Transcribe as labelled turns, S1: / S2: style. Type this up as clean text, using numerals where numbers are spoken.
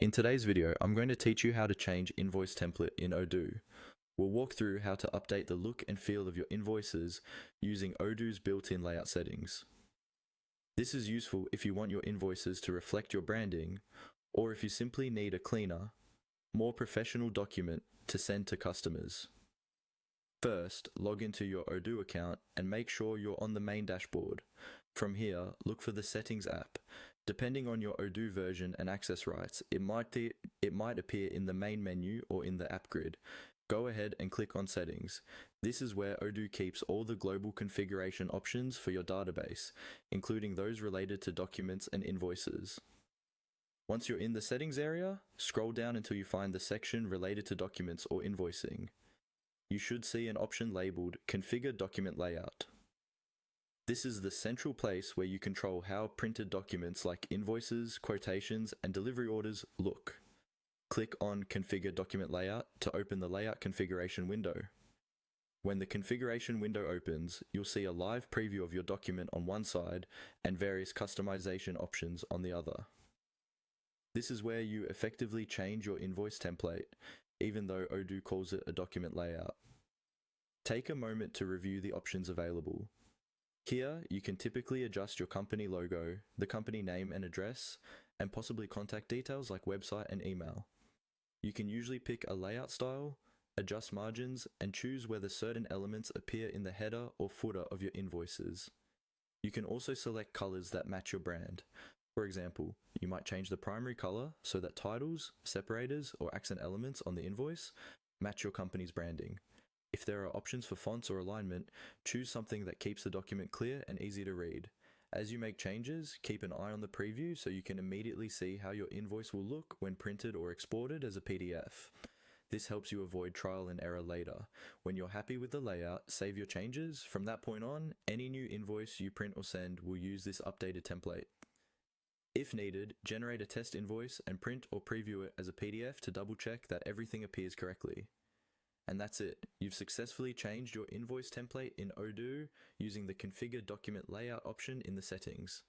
S1: In today's video, I'm going to teach you how to change invoice template in Odoo. We'll walk through how to update the look and feel of your invoices using Odoo's built-in layout settings. This is useful if you want your invoices to reflect your branding, or if you simply need a cleaner, more professional document to send to customers. First, log into your Odoo account and make sure you're on the main dashboard. From here, look for the Settings app. Depending on your Odoo version and access rights, it might appear in the main menu or in the app grid. Go ahead and click on Settings. This is where Odoo keeps all the global configuration options for your database, including those related to documents and invoices. Once you're in the Settings area, scroll down until you find the section related to documents or invoicing. You should see an option labeled Configure Document Layout. This is the central place where you control how printed documents like invoices, quotations, and delivery orders look. Click on Configure Document Layout to open the layout configuration window. When the configuration window opens, you'll see a live preview of your document on one side and various customization options on the other. This is where you effectively change your invoice template, even though Odoo calls it a document layout. Take a moment to review the options available. Here, you can typically adjust your company logo, the company name and address, and possibly contact details like website and email. You can usually pick a layout style, adjust margins, and choose whether certain elements appear in the header or footer of your invoices. You can also select colors that match your brand. For example, you might change the primary color so that titles, separators, or accent elements on the invoice match your company's branding. If there are options for fonts or alignment, choose something that keeps the document clear and easy to read. As you make changes, keep an eye on the preview so you can immediately see how your invoice will look when printed or exported as a PDF. This helps you avoid trial and error later. When you're happy with the layout, save your changes. From that point on, any new invoice you print or send will use this updated template. If needed, generate a test invoice and print or preview it as a PDF to double check that everything appears correctly. And that's it. You've successfully changed your invoice template in Odoo using the Configure Document Layout option in the settings.